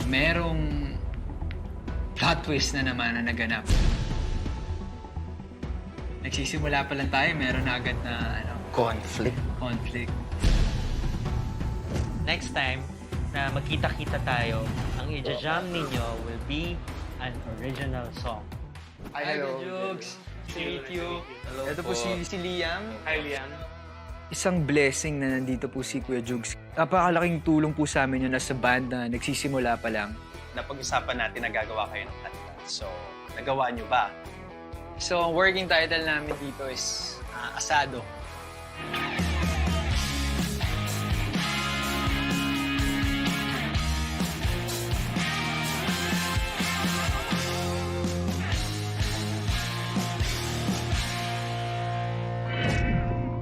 merong plot twist na naman na naganap. Nagsisimula pa lang tayo, meron na agad na Conflict. conflict. Next time na magkita-kita tayo, ang i-jam ninyo will be an original song. Hi, Jugs! Meet you. Ito po si Liam. Hi, Liam. Isang blessing na nandito po si Kuya Jugs. Napakalaking tulong po sa amin yun as a band na nagsisimula pa lang. Napag-usapan natin na gagawa kayo ng kanta. So, nagawa nyo ba? So, ang working title namin dito is Asado.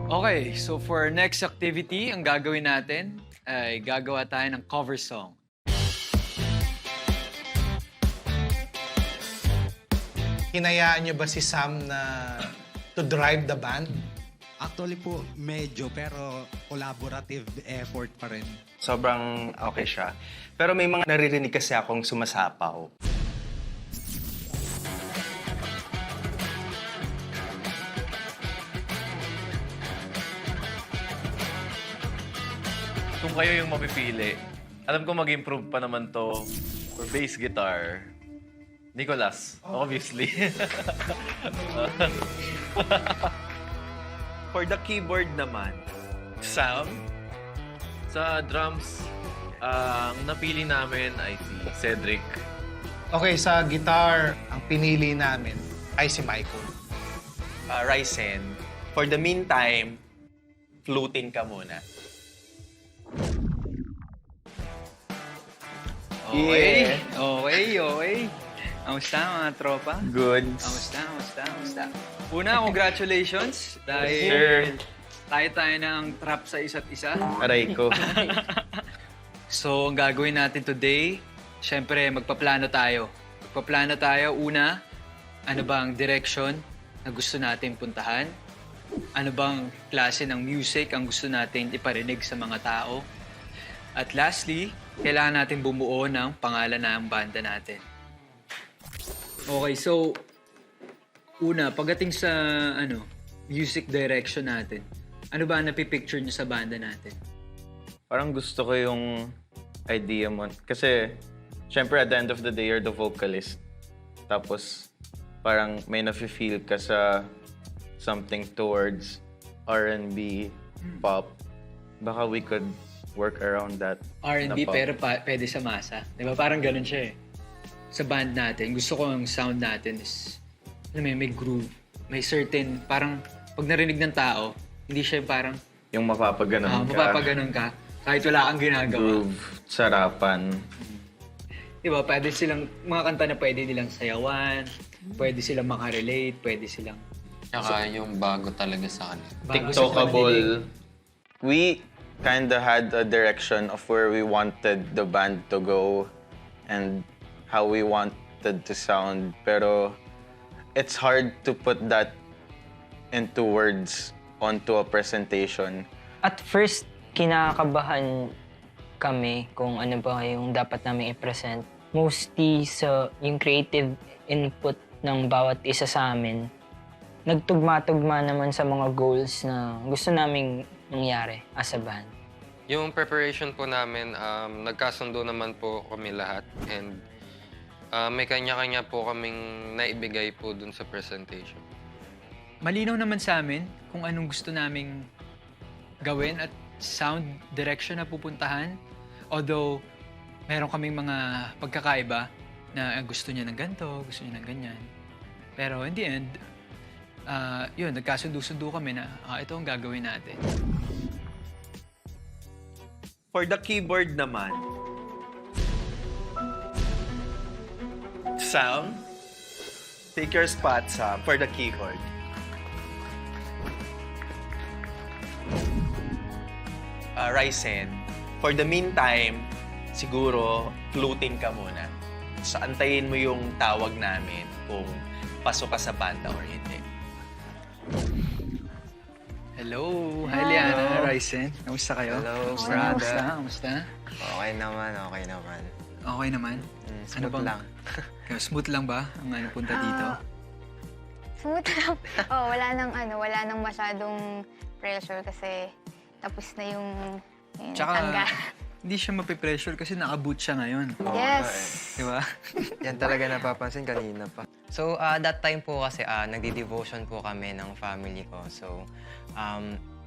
Okay, so for our next activity, ang gagawin natin ay gagawa tayo ng cover song. Hinayaan niyo ba si Sam na to drive the band? Actually po, medyo, pero collaborative effort pa rin. Sobrang okay siya. Pero may mga naririnig kasi akong sumasapaw. Kung kayo yung mapipili, alam ko mag-improve pa naman to for bass guitar. Nicholas, obviously. For the keyboard naman, Sam, sa drums, ang napili namin ay si Cedric. Okay, sa guitar, ang pinili namin ay si Michael. Ryzen. For the meantime, fluting ka muna. Okay, okay. Kamusta mga tropa? Good. Kamusta? Una, congratulations. Dahil Sir. tayo ng trap sa isa't isa. Aray ko. So, ang gagawin natin today, syempre, magpaplano tayo. Una, ano bang direction na gusto natin puntahan? Ano bang klase ng music ang gusto natin iparinig sa mga tao? At lastly, kailangan natin bumuo ng pangalan ng banda natin. Okay, so, una, pagdating sa music direction natin, ano ba ang napipicture nyo sa banda natin? Parang gusto ko yung idea mo. Kasi, syempre, at the end of the day, you're the vocalist. Tapos, parang may nafe-feel ka sa something towards R&B, pop. Baka we could work around that. R&B na pop. pero pwede sa masa. Di ba? Parang ganun siya eh. Sa band natin, gusto ko ang sound natin is, may groove. May certain, parang pag narinig ng tao, hindi siya parang Yung mapapaganon ka. mapapaganon ka kahit wala kang ginagawa. Groove, sarapan. Di ba? Pwede silang, mga kanta na pwede nilang sayawan, pwede silang makarelate, pwede silang Tsaka yung bago talaga sa kanila. bago sa pandinig. TikTokable. We kinda had a direction of where we wanted the band to go and how we wanted to sound. Pero it's hard to put that into words onto a presentation. At first, kinakabahan kami kung ano ba yung dapat namin i-present. Mostly sa yung creative input ng bawat isa sa amin. Nagtugma-tugma naman sa mga goals na gusto naming mangyari as a band. Yung preparation po namin, nagkasundo naman po kami lahat. And may kanya-kanya po kaming naibigay po dun sa presentation. Malinaw naman sa amin kung anong gusto naming gawin at sound direction na pupuntahan. Although, meron kaming mga pagkakaiba na gusto niya ng ganito, gusto niya ng ganyan. Pero in the end, yun, nagkasundo-sundo kami na ito ang gagawin natin. For the keyboard naman, Sam, take your spot, Sam, for the keyboard. Ryzen, for the meantime, siguro, fluting ka muna. So, antayin mo yung tawag namin kung pasok ka sa banda or hindi. Hello! Hi, Liana, Ryzen. Kamusta kayo? Hello, Kamusta? brother. Kamusta? Okay naman. Okay naman? Smooth lang. Smooth lang ba ang punta dito? Smooth lang. Wala nang masyadong pressure kasi tapos na yung Tsaka, tangga. hindi siya mapipressure kasi naka-boot siya ngayon. Yes. Di ba? Yan talaga napapansin kanina pa. So, that time po kasi nagdi-devotion po kami ng family ko. So,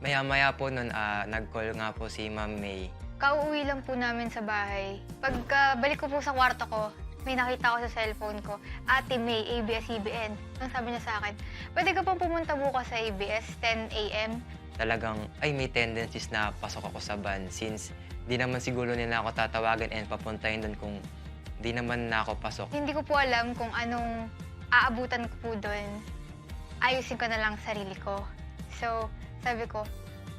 maya-maya po nun, nag-call nga po si Ma'am May. Kauuwi lang po namin sa bahay. Pagkabalik ko po sa kwarto ko, may nakita ko sa cellphone ko, Ate May, ABS-CBN. Ang sabi niya sa akin, pwede ka pang pumunta bukas sa ABS, 10 a.m. Talagang, may tendencies na pasok ako sa band since di naman siguro nila ako tatawagan and papuntahin doon kung di naman na ako pasok. Hindi ko po alam kung anong aabutan ko po doon. Ayusin ko na lang sarili ko. So, sabi ko,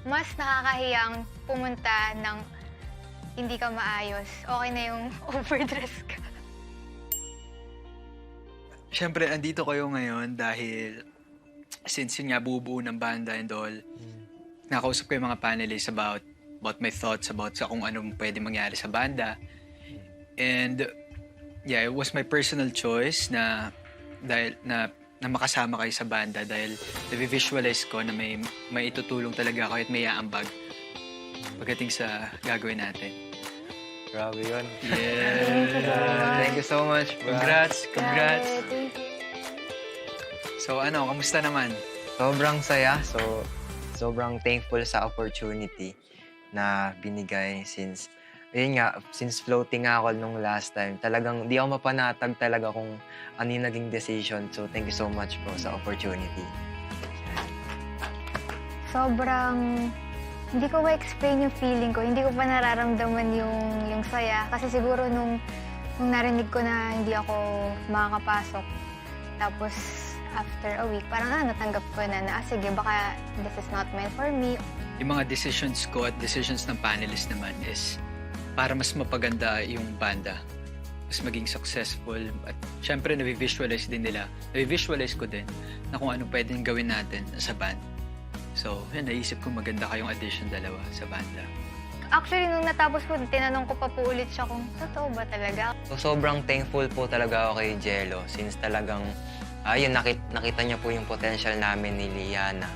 mas nakakahiyang pumunta ng hindi ka maayos. Okay na yung overdress ka. Siyempre, andito kayo ngayon dahil since yun nga bubuo ng banda and all, nakausap ko yung mga panelists about my thoughts about sa kung anong pwede mangyari sa banda. And yeah, it was my personal choice na dahil na makasama kayo sa banda dahil na-visualize ko na may itutulong talaga ako at may aambag pagdating sa gagawin natin. Grabe yun. Yeah! Thank you so much. Congrats! Congrats! Thank you. So kamusta naman? Sobrang saya. So, sobrang thankful sa opportunity na binigay since, since floating nga ako nung last time, talagang di ako mapanatag talaga kung ano yung naging decision. So, thank you so much po sa opportunity. Sobrang hindi ko ma-explain yung feeling ko. Hindi ko pa nararamdaman yung saya. Kasi siguro nung narinig ko na hindi ako makakapasok, tapos after a week, parang natanggap ko na sige, baka this is not meant for me. Yung mga decisions ko at decisions ng panelists naman is para mas mapaganda yung banda. Mas maging successful. At syempre, navivisualize din nila. Navivisualize ko din na kung ano pwedeng gawin natin sa band. So, yun, naisip ko maganda kayong addition dalawa sa banda. Actually, nung natapos po, tinanong ko pa po ulit siya kung totoo ba talaga. So, sobrang thankful po talaga ako kay Jello since talagang, nakita niya po yung potential namin ni Liana.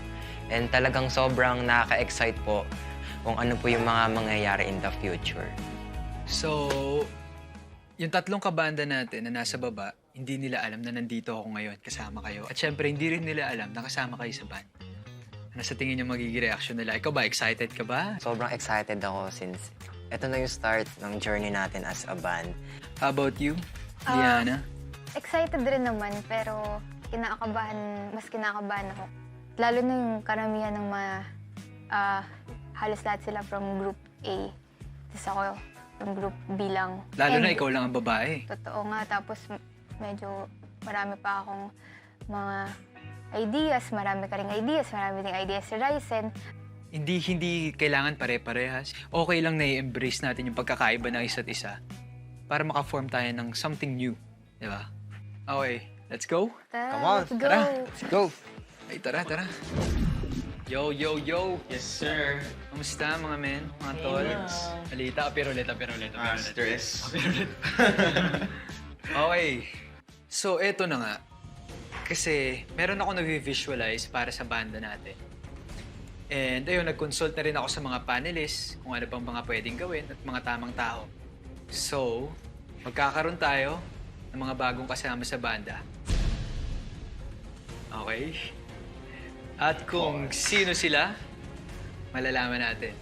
And talagang sobrang nakaka-excite po kung ano po yung mga mangyayari in the future. So, yung tatlong kabanda natin na nasa baba, hindi nila alam na nandito ako ngayon, kasama kayo. At syempre, hindi rin nila alam na kasama kayo sa band. Ano sa tingin niyo magiging reaction nila? Ikaw ba? Excited ka ba? Sobrang excited ako since ito na yung start ng journey natin as a band. How about you, Liana? Excited rin naman, pero mas kinakabahan ako. Lalo na yung karamihan ng mga, halos lahat sila from Group A. Tapos ako from Group B lang. Lalo na And ikaw lang ang babae. Totoo nga, tapos medyo marami pa akong mga ideas, marami ka ring ideas, marami ding ideas si Ryzen. Hindi kailangan pare-parehas. Okay lang na i-embrace natin yung pagkakaiba ng isa't isa para maka-form tayo ng something new. Di ba? Okay, let's go. Come on, let's go. tara. Let's go! Ay, tara. Yo, yo, yo! Yes, sir. Kamusta mga men, mga tol? Alita, apirulit. Stress. Okay. So, eto na nga. Kasi meron ako nag-visualize para sa banda natin. And ayun, nag-consult na rin ako sa mga panelists kung ano pang mga pwedeng gawin at mga tamang tao. So, magkakaroon tayo ng mga bagong kasama sa banda. Okay? At kung sino sila, malalaman natin.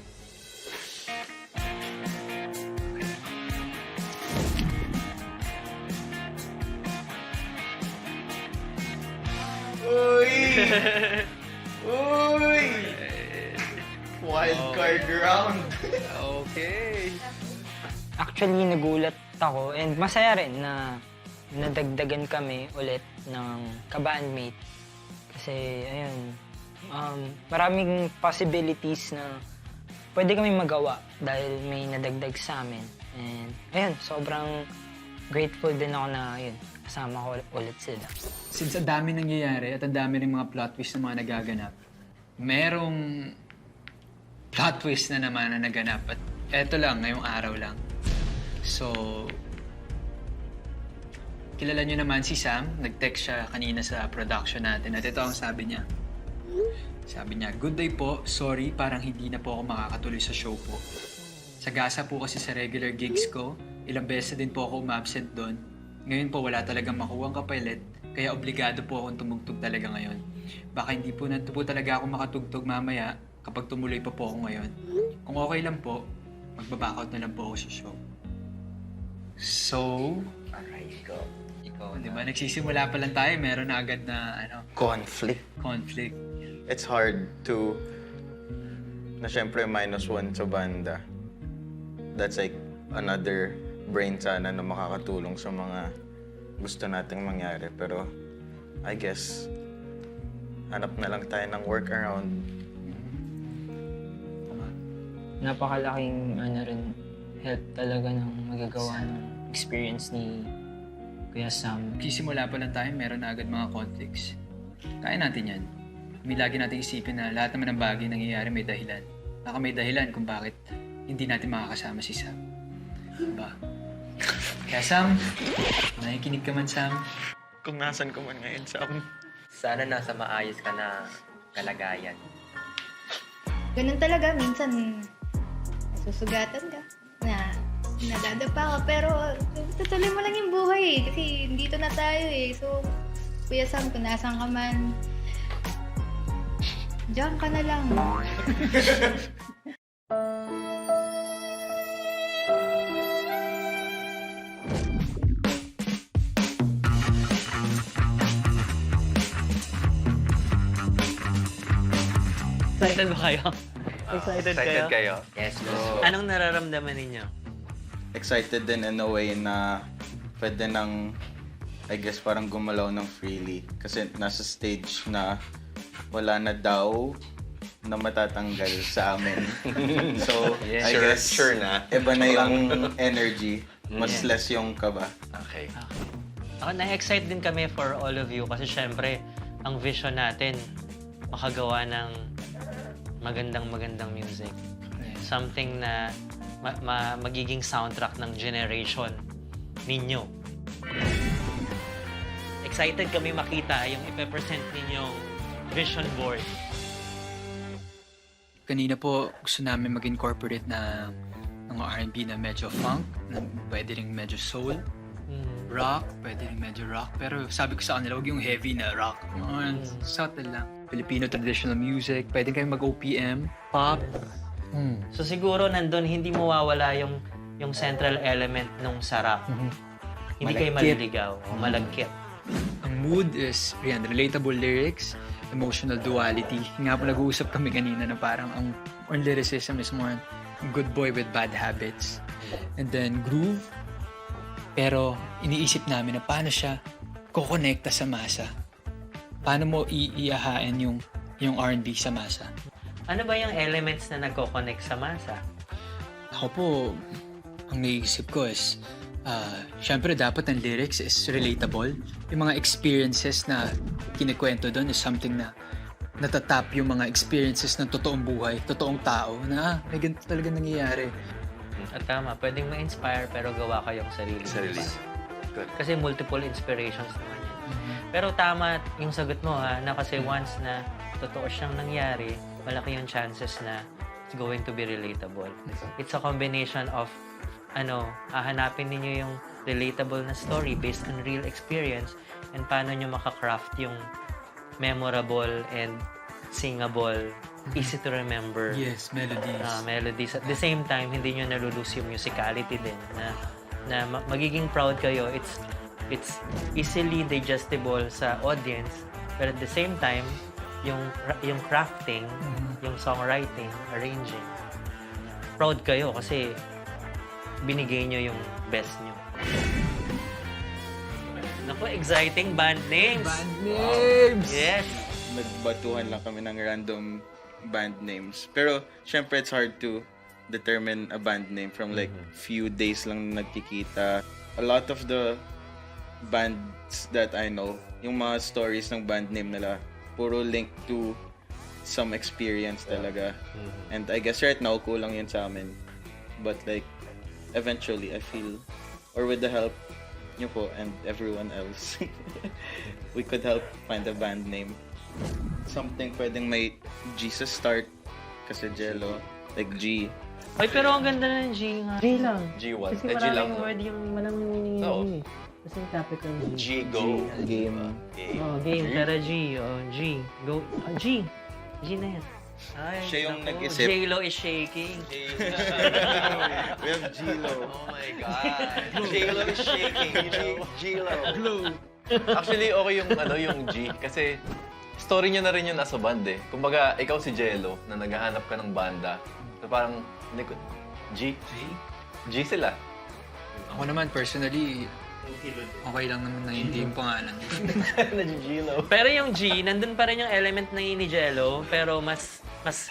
Uy! Wild card round. Okay. Actually, nagulat ako and masaya rin na nadagdagan kami ulit ng ka-bandmate. Kasi, ayun, maraming possibilities na pwede kami magawa dahil may nadagdag sa amin. And, ayun, sobrang grateful din ako na, yun, kasama ko ulit sila. Since ang dami nangyayari at ang dami rin mga plot twist na mga nagaganap, merong plot twist na naman na naganap at eto lang, ngayong araw lang. So, kilala nyo naman si Sam. Nag-text siya kanina sa production natin. At ito ang sabi niya. Sabi niya, "Good day po. Sorry, parang hindi na po ako makakatuloy sa show po. Sagasa po kasi sa regular gigs ko. Ilang beses din po ako umabsent doon. Ngayon po wala talagang makuhang kapalit. Kaya obligado po akong tumugtog talaga ngayon. Baka hindi po na po talaga ako makatugtog mamaya kapag tumuloy pa po ako ngayon. Kung okay lang po, magbaback out na lang po ako sa show." So, Aray ko. Ikaw di ba, nagsisimula pa lang tayo, meron na agad na Conflict. conflict. It's hard to, na syempre -1 sa banda. That's like another brain sana na makakatulong sa mga gusto nating mangyari. Pero I guess, hanap na lang tayo ng workaround. Napakalaking help talaga ng magagawa ng experience ni Kuya Sam. Nagsisimula pa lang tayo, meron na agad mga conflicts. Kaya natin yan. May lagi natin isipin na lahat naman ng bagay nangyayari may dahilan. Baka may dahilan kung bakit hindi natin makakasama si Sam. Diba? Kaya Sam, nakikinig ka man, Sam. Kung nasan ko man ngayon, Sam. Sana nasa maayos ka na kalagayan. Ganun talaga, minsan susugatan ka na nadadapa ka, pero tutuloy mo lang yung buhay eh, kasi dito na tayo eh. So, Kuya Sam, kung nasan ka man, diyan ka na lang. Excited ba kayo? Excited kayo? Yes, Anong nararamdaman ninyo? Excited din in a way na pwede nang, I guess, parang gumalaw ng freely. Kasi nasa stage na wala na daw na matatanggal sa amin. So, I guess, Sure na. iba na yung energy. Mas less yung kaba. Okay. Ako, na-excite din kami for all of you kasi syempre, ang vision natin, makagawa ng magandang music. Something na magiging soundtrack ng generation ninyo. Excited kami makita yung ipe-present ninyong vision board. Kanina po, gusto namin mag-incorporate na ng R&B na medyo funk, na pwede rin medyo soul, rock, pwede rin medyo rock. Pero sabi ko sa kanila, huwag yung heavy na rock. Subtle lang. Filipino traditional music, pwede kayo mag-OPM, pop. So siguro nandun hindi mawawala yung central element nung sarap. Hindi kayo maliligaw o malagkit. Ang mood is, yan, relatable lyrics, emotional duality. Nga po nag-uusap kami kanina na parang ang lyricism is more good boy with bad habits. And then groove. Pero iniisip namin na paano siya kukonekta sa masa. Paano mo iiyahain yung R&B sa masa? Ano ba yung elements na nagko-connect sa masa? Ako po, ang naisip ko is, syempre dapat ang lyrics is relatable. Yung mga experiences na kinikwento doon is something na natatap yung mga experiences ng totoong buhay, totoong tao, na may ganito talaga nangyayari. At tama, pwedeng ma-inspire pero gawa kayong sarili. Good. Kasi multiple inspirations naman yan. Pero tama yung sagot mo na kasi once na totoo siyang nangyari, malaki yung chances na it's going to be relatable. It's a combination of hahanapin ninyo yung relatable na story based on real experience and paano nyo makakraft yung memorable and singable, easy to remember melodies. At the same time, hindi nyo nalulose yung musicality din na magiging proud kayo. It's easily digestible sa audience, but at the same time, yung crafting, yung songwriting, arranging, proud kayo kasi binigay nyo yung best nyo. Naku, exciting band names! Band names! Yes! Nagbatuhan lang kami ng random band names. Pero, syempre, it's hard to determine a band name from like few days lang nagkikita. A lot of the bands that I know, yung mga stories ng band name nila, puro link to some experience talaga. And I guess right now, kulang yun sa amin. But like, eventually, I feel, or with the help nyo po and everyone else, we could help find a band name. Something pwedeng may G sa start kasi Jello, like G. Ay, pero ang ganda na ng G nga. G lang. G1. Kasi G lang. maraming word yung malamang meaning Oo. ng G. Kasi yung topic ng G. G, go. Game. Oh, game. Pero G. Oh, G. Go. G. G na yan. Ay, Siya yung naku. nag-isip. J-Lo is shaking. We have G-Lo. Oh my God. J-Lo is shaking. J-Lo. Actually, okay yung, yung G. Kasi story niya na rin yun as a band eh. Kumbaga, ikaw si Jello na naghahanap ka ng banda. So parang, hindi ko... G? G sila. Ako naman, personally, okay lang naman na hindi yung pangalan. Nag-G-Lo. Pero yung G, nandun pa rin yung element ng ni Jello, pero mas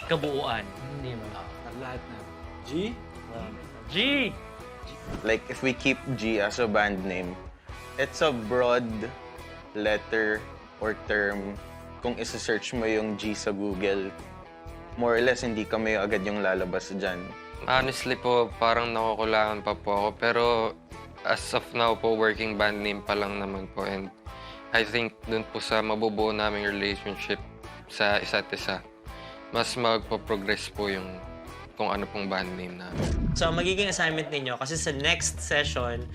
kabuuan. Di ba? Lahat na. G? G! Like, if we keep G as a band name, it's a broad letter or term. Kung isa-search mo yung G sa Google, more or less, hindi kami agad yung lalabas dyan. Honestly po, parang nakukulangan pa po ako. Pero as of now po, working band name pa lang naman po. And I think dun po sa mabubuo naming relationship sa isa't isa, mas magpo-progress po yung kung ano pong band name namin. So, ang magiging assignment ninyo, kasi sa next session,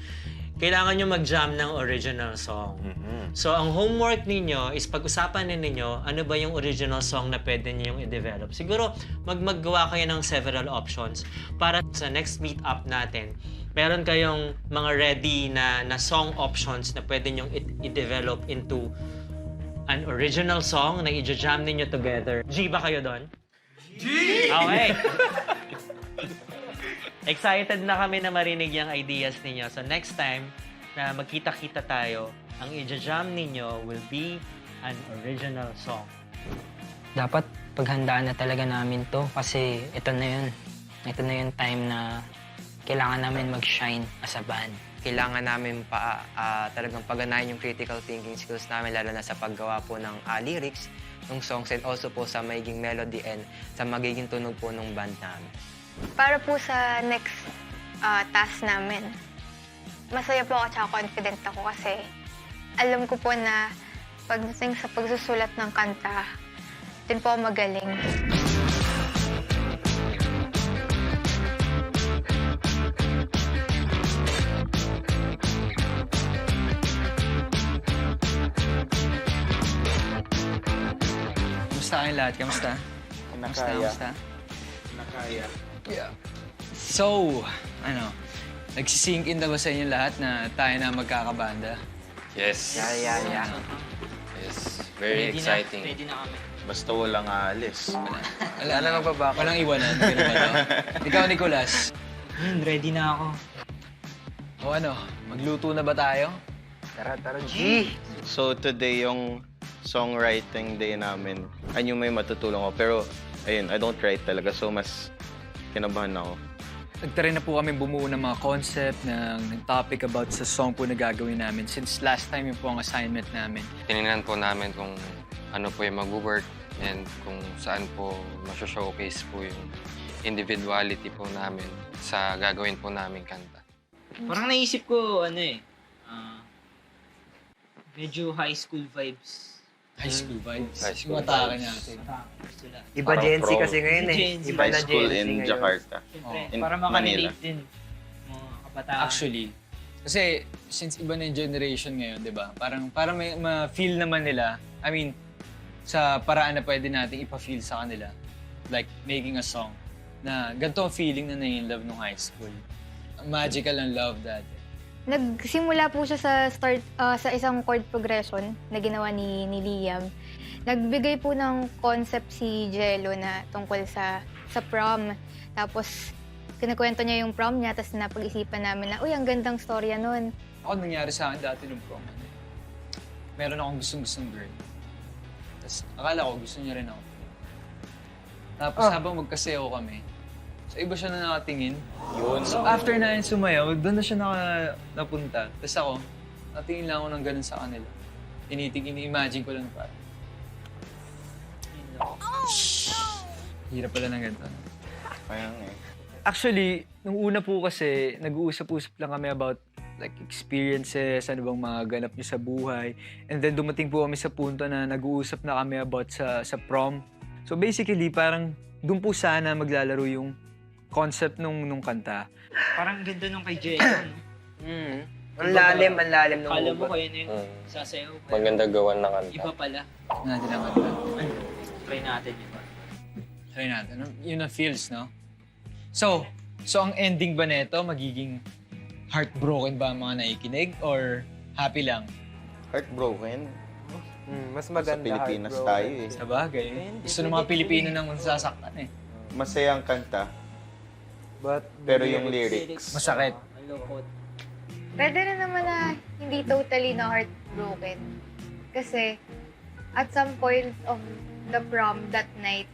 kailangan nyo mag-jam ng original song. So, ang homework ninyo is pag-usapan ninyo ano ba yung original song na pwede nyo yung i-develop. Siguro, maggawa kayo ng several options para sa next meet-up natin, meron kayong mga ready na song options na pwede nyo i-develop into an original song na i-jam ninyo together. G ba kayo doon? G! Okay. Excited na kami na marinig yung ideas ninyo. So next time na magkita-kita tayo, ang i-jam ninyo will be an original song. Dapat paghandaan na talaga namin to kasi ito na yun. Ito na yung time na kailangan namin mag-shine as a band. Kailangan namin talagang pagganahin yung critical thinking skills namin, lalo na sa paggawa po ng lyrics ng songs and also po sa magiging melody and sa magiging tunog po ng band namin. Para po sa next task namin, masaya po ako at confident ako kasi alam ko po na pagdating sa pagsusulat ng kanta, din po ako magaling. Kamusta kayong lahat? Kamusta? Kamusta? Nakaya. Yeah. So, nagsisink in na ba sa inyo lahat na tayo na magkakabanda? Yes. Yeah. Yes. Very exciting. Ready na kami. Basta walang aalis. Wala na magbabaka. Walang iwanan. Ganun ba to? Ikaw, Nicolas. Ready na ako. O magluto na ba tayo? Tara, G! So today yung songwriting day namin, yung may matutulong ako. Pero ayun, I don't write talaga. So mas kinabahan ako. Nagtry na po kami bumuo ng mga concept, ng topic about sa song po na gagawin namin. Since last time yun po ang assignment namin. Tinignan po namin kung ano po yung mag-work and kung saan po showcase po yung individuality po namin sa gagawin po namin kanta. Parang naisip ko, medyo high school vibes. High school vibes. High school Yung atake vibes. natin. Iba Parang Gen Z pro. kasi ngayon eh. Gen Z. Iba High na school Gen Z in ngayon. Jakarta. Siyempre, In para Manila. makarelate din mga kabataan. Actually, kasi since iba na yung generation ngayon, di ba? Parang may ma-feel naman nila. I mean, sa paraan na pwede nating ipa-feel sa kanila. Like making a song na ganito ang feeling na nai-love nung high school. Magical ang love dati. Nagsimula po siya sa isang chord progression na ginawa ni Liam. Nagbigay po ng concept si Jello na tungkol sa prom. Tapos, kinakwento niya yung prom niya, tapos napag-isipan namin na, uy, ang gandang storya nun. Ako, nangyari sa akin dati nung prom. Meron akong gustong girl. Tapos, akala ko gusto niya rin ako. Tapos, habang magkasayaw kami, so iba siya na nakatingin. Yun. So, after na yun sumayaw, doon na siya napunta. Tapos ako, natingin lang ako ng ganun sa kanila. Ini-imagine ko lang parang. Hirap pala ng ganito. Kaya nga eh. Actually, nung una po kasi, nag-uusap-usap lang kami about like experiences, ano bang mga ganap niyo sa buhay. And then dumating po kami sa punto na nag-uusap na kami about sa prom. So basically, parang doon po sana maglalaro yung concept nung kanta. Parang ganda nung kay Jello, no? Ang lalim nung Kala mo ubat. kayo na yung sasayaw. pero Maganda gawan na kanta. Iba pala. Natin ang kanta. Try natin yun. Try natin. Yun ang feels, no? So ang ending ba nito magiging heartbroken ba ang mga naikinig or happy lang? Heartbroken. Mas Sa maganda Pilipinas heartbroken. tayo eh. Sa bagay. Gusto ng mga Pilipino nang sasaktan eh. Masayang kanta, But pero yung lyrics. Masakit. Malungkot. Pwede rin naman na hindi totally na heartbroken. Kasi at some point of the prom that night,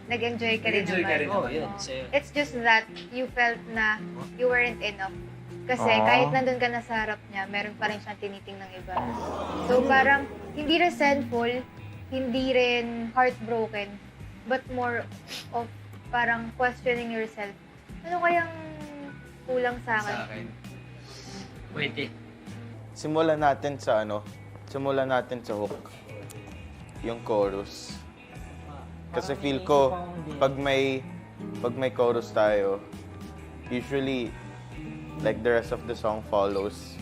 nag-enjoy ka rin naman. Oh, yun. Sa'yo. It's just that you felt na you weren't enough. Kasi kahit nandun ka na sa harap niya, meron pa rin siyang tiniting ng iba. So parang hindi resentful, hindi rin heartbroken, but more of parang questioning yourself. Ano kayang kulang sa akin? Pwede. Simulan natin sa hook. Yung chorus. Kasi feel ko, pag may chorus tayo, usually, like the rest of the song follows.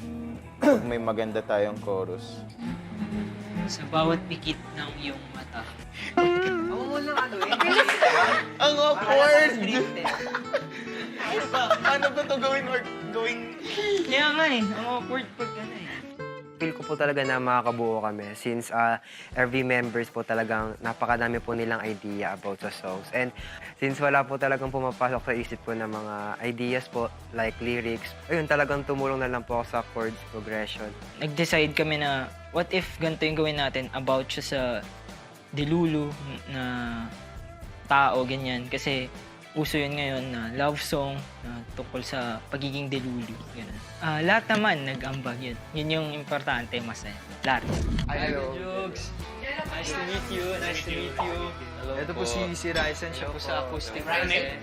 Pag may maganda tayong chorus. Sa bawat pikit ng iyong mata. Ang awkward! Ano ba ito gawing... Kaya nga eh, ang awkward pag ano eh. Feel ko po talaga na makakabuo kami since every members po talagang napakadami po nilang idea about sa songs. And since wala po talagang pumapasok sa isip ko na mga ideas po, like lyrics, ayun talagang tumulong na lang po ako sa chords progression. Nag-decide kami na what if ganito yung gawin natin about siya sa delulu na tao, ganyan. Kasi uso yun ngayon na love song na tungkol sa pagiging delulu. Ganun. Lahat naman nag-ambag yun. Yun yung importante, masaya. Lahat. Hello. Jokes. Nice to meet you. Nice to meet you. Ito po si Ryzen. Siya po sa acoustic. Ryzen.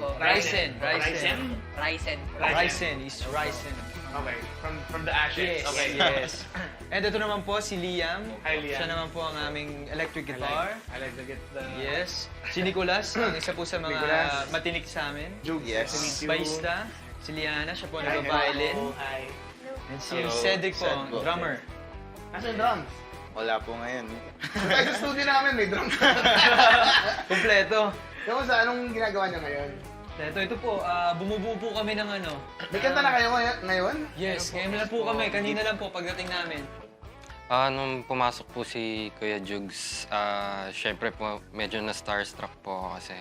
Is Ryzen. Okay, from the ashes. Yes. Okay. Yes. And ito naman po si Liam. Hi, Liam. Siya naman po ang aming electric guitar. I like to get the... Yes. Si Nicolas, ang isa po sa mga Nicolas. matinik sa amin. Yes. Baista. Si Liana, siya po nag-violin. Hi. And si Hello. Cedric po, ang Cedric. drummer. Nasaan drums? Wala po ngayon. Sa studio namin may drums. Kompleto. Kamusta? Anong ginagawa niya ngayon? Ito po, bumubuo po kami ng ano. May kanta na kayo ngayon? Yes, ngayon lang po kami. Kanina lang po pagdating namin. Nung pumasok po si Kuya Jugs, syempre po medyo na-starstruck po ako kasi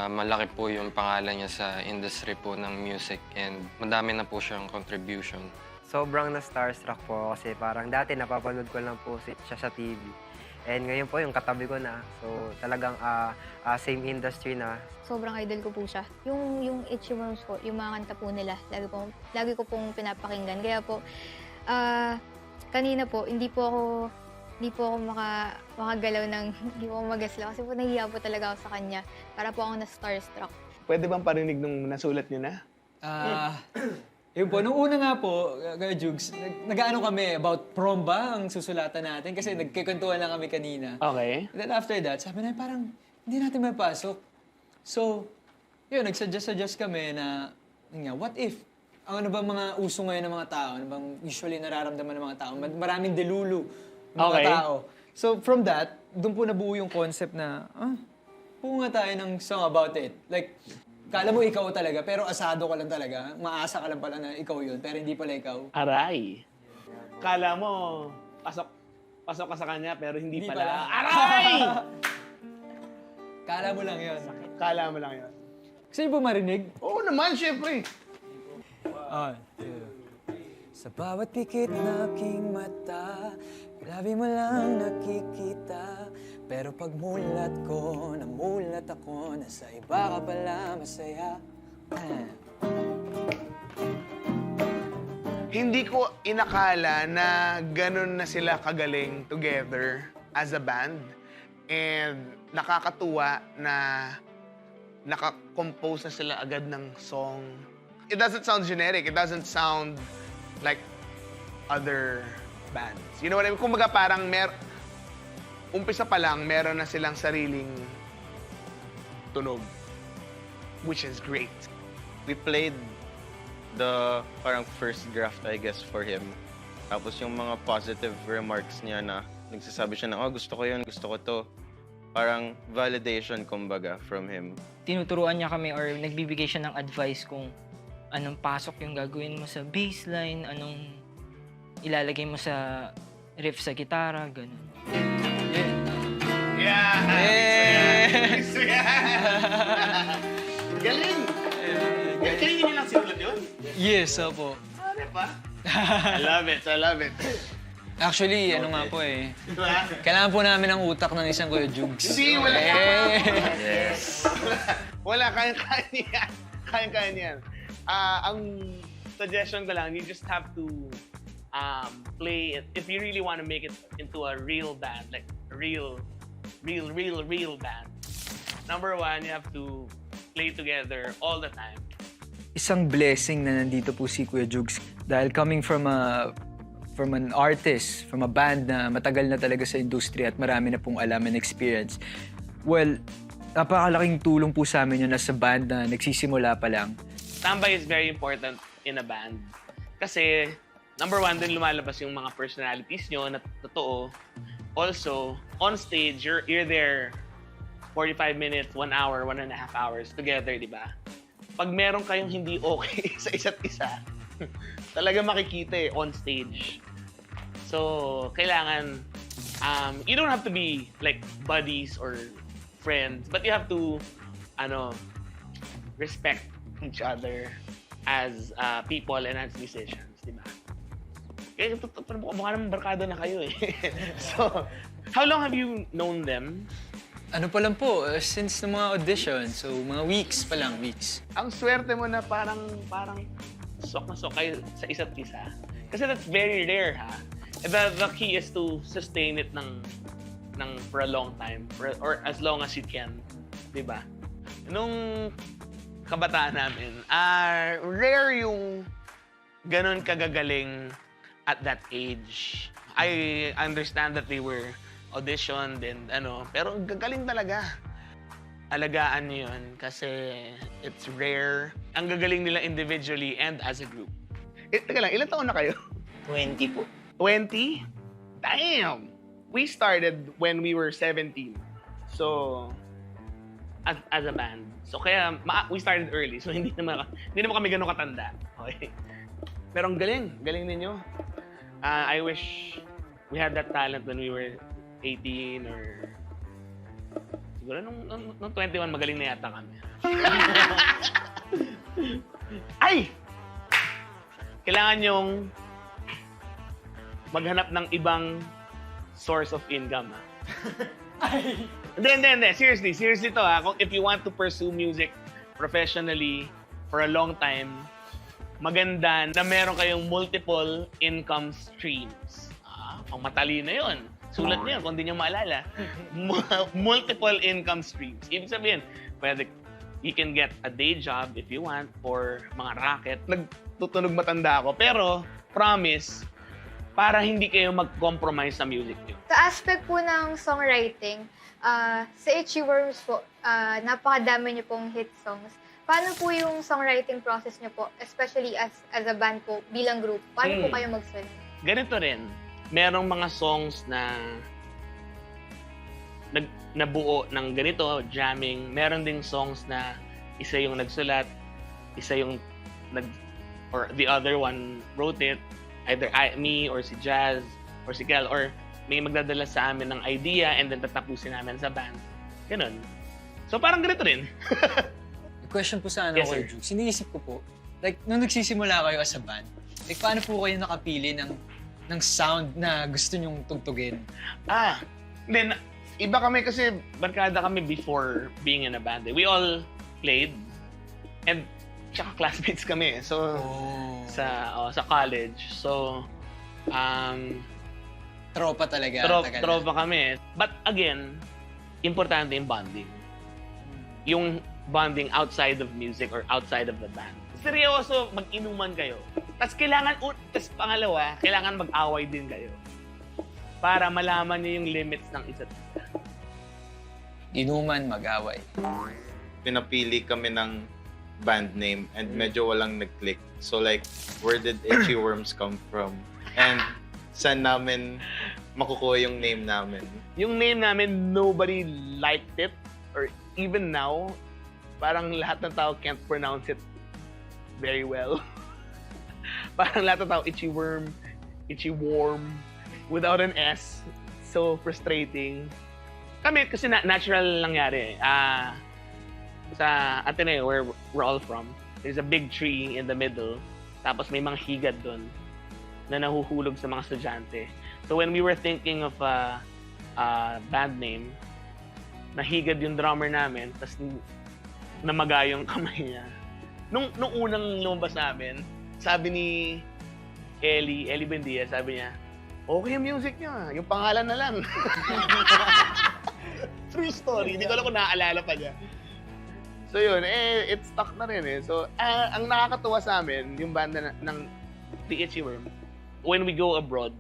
malaki po yung pangalan niya sa industry po ng music and madami na po siyang contribution. Sobrang na-starstruck po ako kasi parang dati napapanood ko lang po siya sa TV. And ngayon po yung katabi ko na. So talagang same industry na. Sobrang idol ko po siya. Yung Itchy Worms po, yung mga kanta po nila, lagi ko pong pinapakinggan. Kaya po, kanina po, hindi po ako makagalaw ng, hindi po ako magasla. Kasi po nahihiya po talaga ako sa kanya. Para po ako na-starstruck. Pwede bang parinig nung nasulat niyo na? Yun po, nung una nga po, Kuya Jugs, nag-ano kami about prom ba ang susulatan natin? Kasi nagkikwentuhan lang kami kanina. Okay. And then after that, sabi na parang hindi natin mapasok. So, yun, nagsuggest kami na, yun nga, what if? Ang ano ba mga uso ngayon ng mga tao? Ano bang usually nararamdaman ng mga tao? Maraming delulu ng mga tao. So, from that, doon po nabuo yung concept na, buo nga tayo ng song about it. Like, kala mo ikaw talaga, pero asado ka lang talaga. Maasa ka lang pala na ikaw yun, pero hindi pala ikaw. Aray. Kala mo, pasok ka sa kanya, pero hindi Hindi pala. pala. Aray! Kala mo lang yun. Kala mo lang yun. Gusto niyo po marinig? Oo naman, syempre. Sa bawat pikit ng aking mata, labi mo lang nakikita. Pero pag mulat ko, namulat ako na sa iba ka pala masaya. Hindi ko inakala na ganun na sila kagaling together as a band. And nakakatuwa na nakakompose na sila agad ng song. It doesn't sound generic. It doesn't sound like other bands. You know what I mean? Kumbaga parang umpisa pa lang, meron na silang sariling tunog, which is great. We played the parang first draft, I guess, for him. Tapos yung mga positive remarks niya na nagsasabi siya na, oh, gusto ko yun, gusto ko to. Parang validation, kumbaga, from him. Tinuturuan niya kami or nagbibigay siya ng advice kung anong pasok yung gagawin mo sa bassline, anong ilalagay mo sa riff sa gitara, ganun. Yeah! Galing! Galing niyo lang sinulat yun? Yes, opo. Ano pa? I love it, I love it. Actually, ano nga po eh. Kailangan po namin ng utak ng isang Kuya Jugs. Hindi, wala. Yes. Wala, kaya-kaya niyan. Kaya-kaya niyan. Ang suggestion ko lang, you just have to play it. If you really want to make it into a real band, like a real band, number one, you have to play together all the time. Isang blessing na nandito po si Kuya Jugs dahil coming from an artist, from a band na matagal na talaga sa industriya at marami na pong alam and experience. Well, napakalaking tulong po sa amin yun as a band na nagsisimula pa lang. Tambay is very important in a band. Kasi, number one, dun lumalabas yung mga personalities nyo na totoo. Also, on stage, you're there 45 minutes, 1 hour, 1.5 hours together, di ba? Pag meron kayong hindi okay sa isa't isa, talaga makikita on stage. So, kailangan, you don't have to be like buddies or friends, but you have to, respect each other as people and as musicians, di ba? Kaya mukha naman barkada na kayo eh. So, how long have you known them? Ano pa lang po, since ng mga audition, so mga weeks pa lang, weeks. Ang swerte mo na parang sok na sok kayo sa isa't isa. Kasi that's very rare, ha? The key is to sustain it ng for a long time, or as long as you can, di ba? Nung kabataan namin, rare yung ganun kagagaling at that age. I understand that they were auditioned and pero gagaling talaga. Alagaan niyo yun kasi it's rare. Ang gagaling nila individually and as a group. Teka lang, ilan taon na kayo? 20 po. 20? Damn! We started when we were 17. So, as a band. So, kaya we started early. So, hindi naman kami ganun katanda. Okay? Pero ang galing ninyo. I wish we had that talent when we were 18 or... Siguro nung 21, magaling na yata kami. Ay! Kailangan yung maghanap ng ibang source of income. Hindi. Seriously to ha. If you want to pursue music professionally for a long time, maganda na meron kayong multiple income streams. Pang matalino yun. Sulat niyo kung hindi niyo maalala. Multiple income streams. Ibig sabihin, you can get a day job if you want or mga racket. Nagtutunog matanda ako. Pero, promise, para hindi kayo mag-compromise sa music niyo. Sa aspect po ng songwriting, sa Itchy Worms po, napakadami niyo pong hit songs. Paano po yung songwriting process niyo po, especially as a band po, bilang group? Paano po kayo magsulat? Ganito rin. Merong mga songs na nabuo ng ganito, jamming. Meron ding songs na isa yung nagsulat, isa yung or the other one wrote it. Either me or si Jazz or si Kel, or may magdadala sa amin ng idea and then tatapusin namin sa band. Ganun. So parang ganito rin. Question po sana Yes, ako, sir. Jugs. Siniisip ko po, like, nung nagsisimula kayo as a band, like, paano po kayo nakapili ng sound na gusto nyong tugtugin? Then, iba kami kasi barkada kami before being in a band. We all played and tsaka classmates kami. So, sa college. So, Tropa talaga. tagal na. tropa kami. But again, importante yung bonding. Yung bonding outside of music or outside of the band. Seryoso, mag-inuman kayo. Tapos tapos pangalawa, kailangan mag-away din kayo. Para malaman niyo yung limits ng isa't isa. Inuman, mag-away. Pinapili kami ng band name and medyo walang nag-click. So like, where did Itchy Worms come from? And saan namin makukuha yung name namin? Yung name namin, nobody liked it. Or even now, parang lahat ng tao can't pronounce it very well. Parang lahat ng tao, Itchy Worm, Itchy Worm, without an S. So frustrating. Kami, kasi natural nangyari. Sa Ateneo, where we're all from, there's a big tree in the middle. Tapos may mga higad doon na nahuhulog sa mga estudyante. So when we were thinking of a band name, nahigad yung drummer namin, tapos namaga yung kamay niya. Nung unang lumabas namin, sabi ni Ellie Buendia, sabi niya, okay yung music niya, yung pangalan na lang. True story, hindi ko alam kung naaalala pa niya. So yun, it stuck na rin eh. So, ang nakakatuwa sa amin, yung banda ng The Itchy Worm, when we go abroad,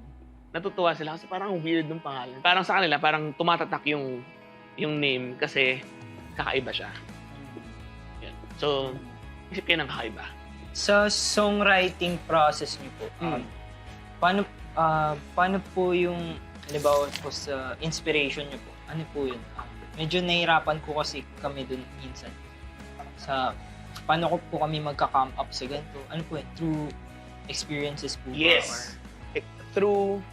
natutuwa sila kasi parang weird ng pangalan. Parang sa kanila, parang tumatatak yung name kasi kakaiba siya. Yun. So, isip kayo ng kakaiba. Sa songwriting process niyo po, paano po yung, halimbawa po sa inspiration niyo po, ano po yun? Medyo nahirapan po kasi kami dun minsan. Sa paano ko po kami magka-come up sa ganito? Ano po yun? Through experiences po ba? Yes. Through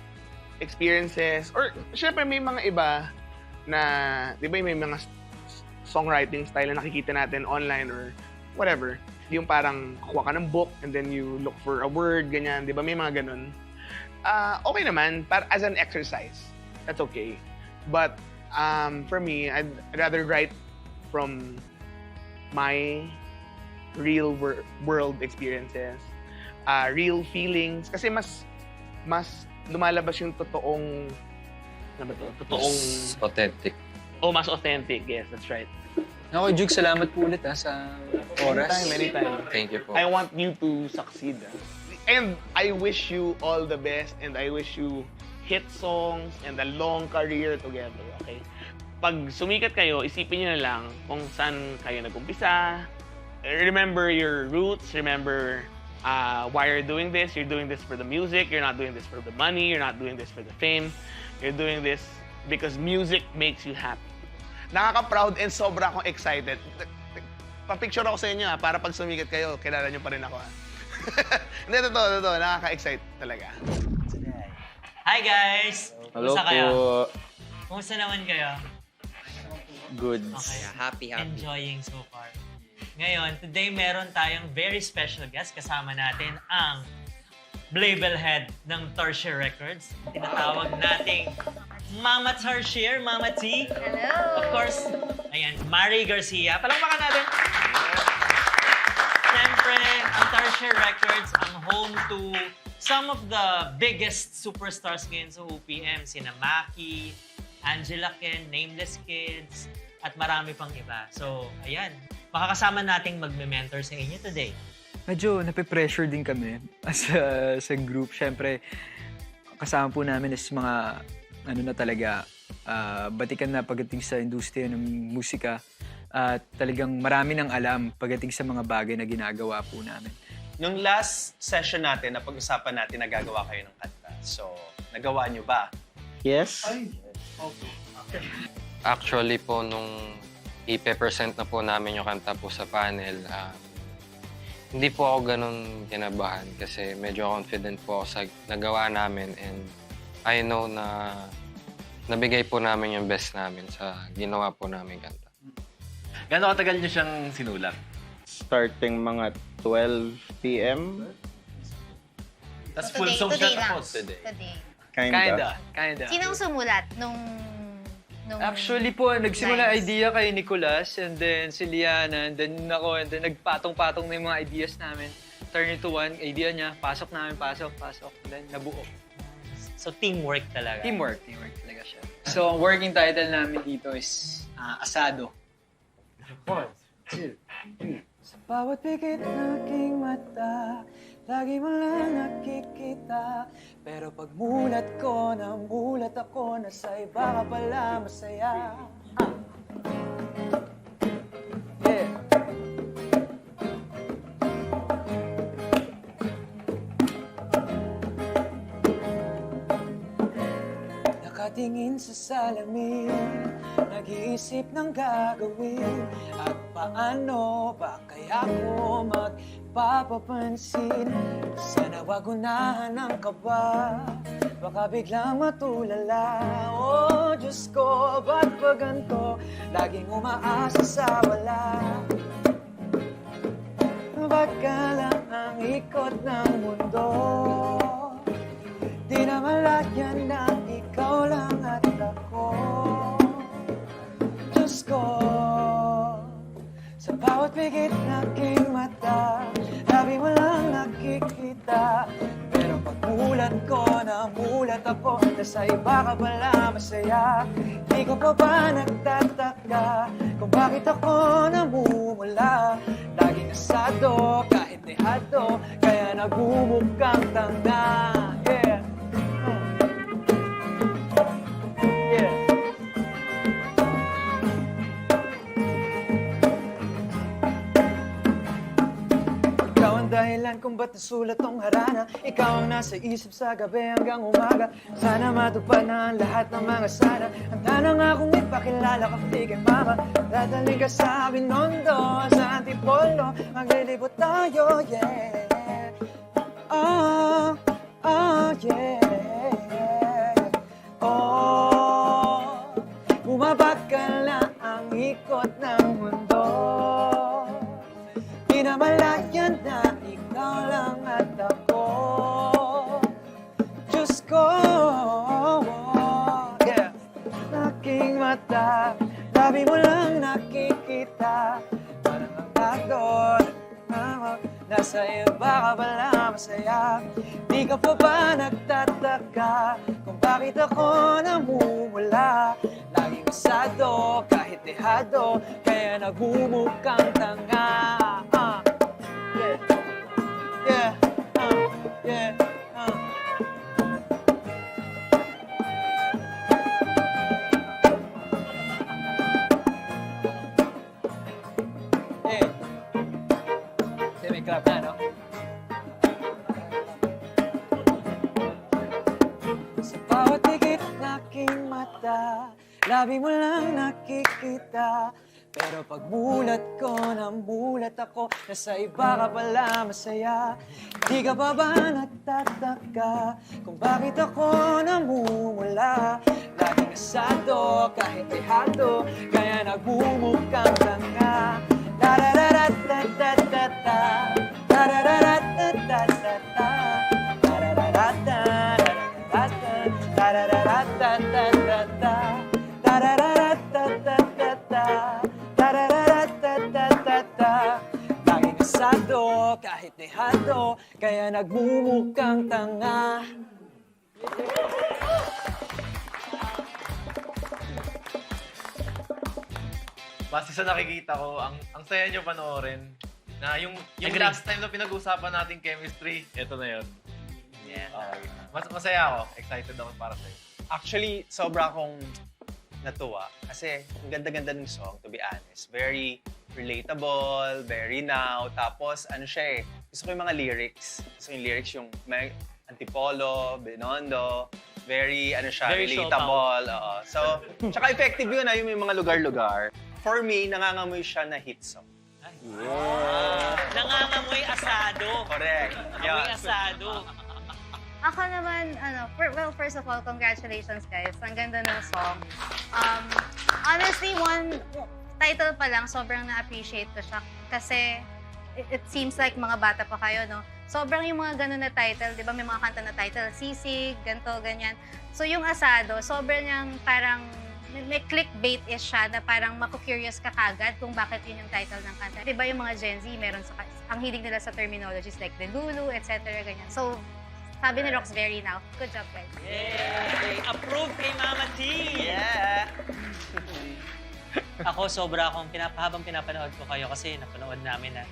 experiences. Or, syempre may mga iba na, di ba may mga songwriting style na nakikita natin online or whatever. Yung parang kuha ka ng book and then you look for a word, ganyan. Di ba may mga ganun? Okay naman, as an exercise. That's okay. But, for me, I'd rather write from my real world experiences, real feelings, kasi mas lumalabas yung totoong, ano ba to? Totoong Authentic. mas authentic. Yes, that's right. Ako, Jug, salamat po ulit sa oras. Anytime. Thank you po. I want you to succeed. And I wish you all the best and I wish you hit songs and a long career together, okay? Pag sumikat kayo, isipin nyo na lang kung saan kayo nag-umpisa. Remember your roots, remember why you're doing this. You're doing this for the music, you're not doing this for the money, you're not doing this for the fame. You're doing this because music makes you happy. Nakaka-proud and sobra akong excited. Pa-picture ako sa inyo para pag sumikat kayo, kilala nyo pa rin ako. Hindi, totoo, nakaka-excite talaga. Hi guys! Hello Kumusta kayo? po. Kumusta naman kayo? Goods. Okay. Happy. Enjoying so far. Ngayon, today meron tayong very special guest. Kasama natin ang label head ng Tarsier Records. Tinatawag nating Mama Tarsier, Mama T. Hello! Of course, ayan, Mari Garcia. Palakpakan natin. Siyempre, ang Tarsier Records ang home to some of the biggest superstars ngayon sa OPM. Sina Maki, Angela Ken, Nameless Kids, at marami pang iba. So, ayan. Makakasama nating magme-mentor sa inyo today. Medyo nape-pressure din kami sa group. Siyempre, kasama po namin is mga, batikan na pagdating sa industriya ng musika. At talagang marami nang alam pagdating sa mga bagay na ginagawa po namin. Nung last session natin, napag-usapan natin na gagawa kayo ng kanta. So, nagawa nyo ba? Yes? Actually po, nung ipe-present na po namin yung kanta po sa panel, hindi po ako ganun kinabahan kasi medyo confident po ako sa nagawa namin and I know na nabigay po namin yung best namin sa ginawa po namin kanta. Gano'ng katagal nyo siyang sinulat? Starting mga 12 p.m. Tapos full song siya tapos. Today. Kinda. Sinong sumulat nung Actually po, nagsimula lines? idea kay Nicolas, and then si Liana, and then ako, and then nagpatong-patong na yung mga ideas namin. Turn into one, idea niya, pasok namin, pasok, and then nabuo. So, teamwork talaga. Teamwork talaga siya. So, ang working title namin dito is Asado. 1, 2, 3. Sa bawat pikit ng aking mata, Lagi mo lang nakikita, pero pagmulat ko, namulat ako na sa iba ka pala masaya. Yeah. Nakatingin sa salamin, nag-iisip ng gagawin, at paano ba kaya ko magpapapansin? Sana wag unahan ng kaba, baka biglang matulala. Oh, Diyos ko, ba't ba ganito? Laging umaasa sa wala. Ba't ka lang ang ikot ng mundo? Di naman lagyan na ikaw lang at ako. Diyos ko, sa bawat pigit ng aking mata, labi mo lang nakikita. Pero pagmulat ko, namulat ako na sa iba ka pala masaya. Di ko pa ba nagtataka kung bakit ako namumula? Laging asado, kahit dehado, kaya nagmumukhang tanga. Yeah. Yeah. Ikaw ang dahilan kung ba't nasulat tong harana. Ikaw ang nasa isip sa gabi hanggang umaga. Sana matupad na ang lahat ng mga sana. Handa na nga kung ipakilala ka pati kay mama. Dadaling ka sa Binondo, sa Antipolo, maglilibot tayo, yeah. Oh, oh, yeah. Oh, bumabagka na ang ikot ng mundo. Di na malayan na ikaw lang at ako. Diyos ko, yeah. Aking mata, labi mo lang nakikita. Parang ang agod, nasa iba ka pala masaya. Di ka pa ba nagtataka kung bakit ako namumula? Laging asado, kahit dehado, kaya nagmumukhang tanga. Yeah, yeah, yeah, Hey, may clap na, no? Sa bawat higit ng aking mata, labi mo lang nakikita. Pero pagmulat ko, namulat ako na sa iba ka pala masaya. Di ka pa ba nagtataka kung bakit ako namumula? Laging asado, kahit dehado, kaya nagmumukhang tanga. La-da-da-da-da-da-da-da, la-da-da-da-da-da-da-da, la-da-da-da-da-da-da-da, la-da-da-da-da-da-da-da, la-da-da-da-da-da-da-da. Laging asado, kahit dehado, kaya nagmumukhang tanga. Base sa nakikita ko, ang saya nyo panoorin. Na yung last time na pinag-usapan nating chemistry, eto na yun. Yeah. Okay. Masaya ako. Excited ako para sa'yo. Actually, sobra akong natuwa. Kasi ang ganda-ganda ng song, to be honest. Very relatable, very now. Tapos, ano siya eh, gusto ko yung mga lyrics. Gusto ko yung lyrics, yung may Antipolo, Binondo. Very, ano siya, Very relatable. Oo. So, tsaka effective yun, yung may mga lugar-lugar. For me, nangangamoy siya na hit song. Yeah. Nangangamoy asado. Correct. Amoy asado. Ako naman, well, first of all, congratulations guys. Ang ganda ng song. Honestly, one title pa lang, sobrang na-appreciate ko siya. Kasi it seems like mga bata pa kayo, no? Sobrang yung mga ganun na title, di ba? May mga kanta na title, sisig, ganto, ganyan. So yung asado, sobrang niyang parang may clickbait-ish siya na parang maku-curious ka kagad kung bakit yun yung title ng kanta. Di ba yung mga Gen Z, meron ang hilig nila sa terminologies like the lulu, etc. ganyan. So, sabi ni Rox, very now. Good job, guys. Yay! Approve kay Mama T! Yeah! Ako, sobra akong habang pinapanood ko kayo kasi napanood namin na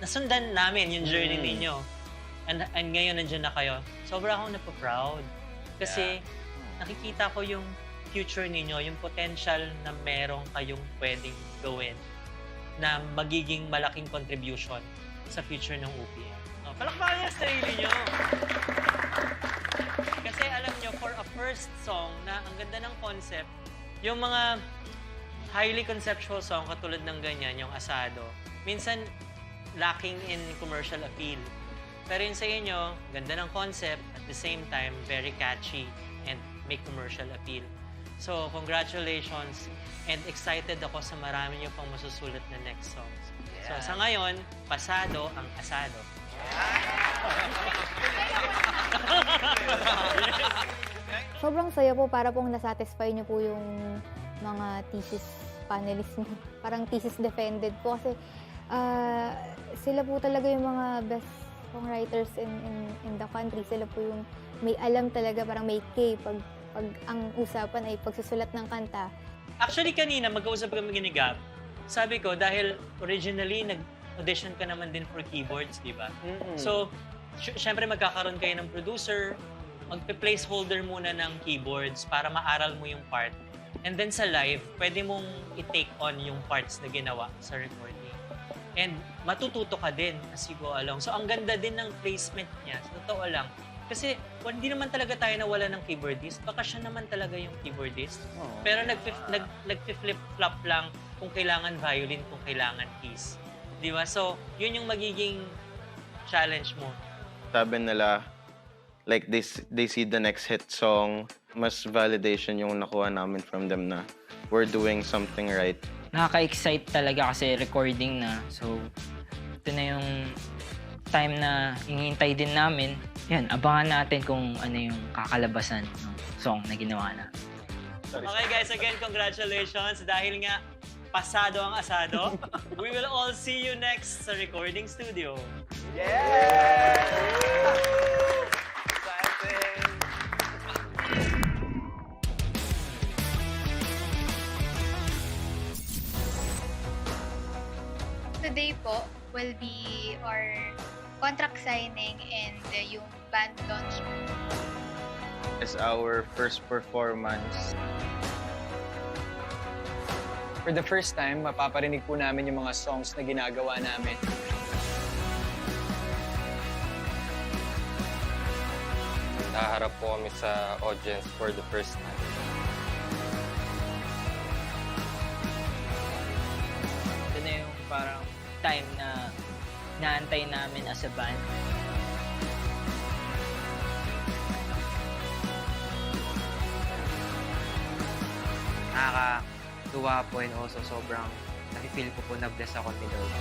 nasundan namin yung journey ninyo. and ngayon nandiyan na kayo, sobra akong napaproud. Kasi nakikita ko yung future ninyo, yung potential na merong kayong pwedeng gawin na magiging malaking contribution sa future ng UPM. No, palakpakan niya sa sarili nyo. Kasi alam nyo, for a first song na ang ganda ng concept, yung mga highly conceptual song katulad ng ganyan, yung Asado, minsan lacking in commercial appeal. Pero yun sa inyo, ganda ng concept, at the same time, very catchy and may commercial appeal. So, congratulations and excited ako sa marami niyo pang masusulat na next songs. So, sa ngayon, Pasado ang Asado. Sobrang saya po para pong nasatisfy niyo po yung mga thesis panelists niyo. Parang thesis defended po kasi sila po talaga yung mga best songwriters in the country. Sila po yung may alam talaga, parang may K pag ang usapan ay pagsusulat ng kanta. Actually, kanina mag-uusap kami ni Gab. Sabi ko, dahil originally nag-audition ka naman din for keyboards, di ba? So, syempre magkakaroon kayo ng producer, magpe-placeholder muna ng keyboards para maaral mo yung part. And then sa live, pwede mong i-take on yung parts na ginawa sa recording. And matututo ka din as you go along. So, ang ganda din ng placement niya. Sa totoo lang. Kasi hindi naman talaga tayo nawala ng keyboardist. Baka siya naman talaga yung keyboardist. Pero nag-flip-flop lang kung kailangan violin, kung kailangan keys. Di ba? So, yun yung magiging challenge mo. Sabi nila, like they see the next hit song, mas validation yung nakuha namin from them na we're doing something right. Nakaka-excite talaga kasi recording na. So, ito na yung time na hinihintay din namin. Yan, abangan natin kung ano yung kakalabasan ng song na ginawa na. Okay guys, again, congratulations. Dahil nga, Pasado ang Asado. We will all see you next sa recording studio. Today po will be our contract signing and yung band launch. It's our first performance. For the first time, mapaparinig po namin yung mga songs na ginagawa namin. Naharap po kami sa audience for the first time. Ito na yung parang time na naantay namin as a band. Nakakatuwa po and also sobrang nafe-feel ko po na bless ako ni Lord.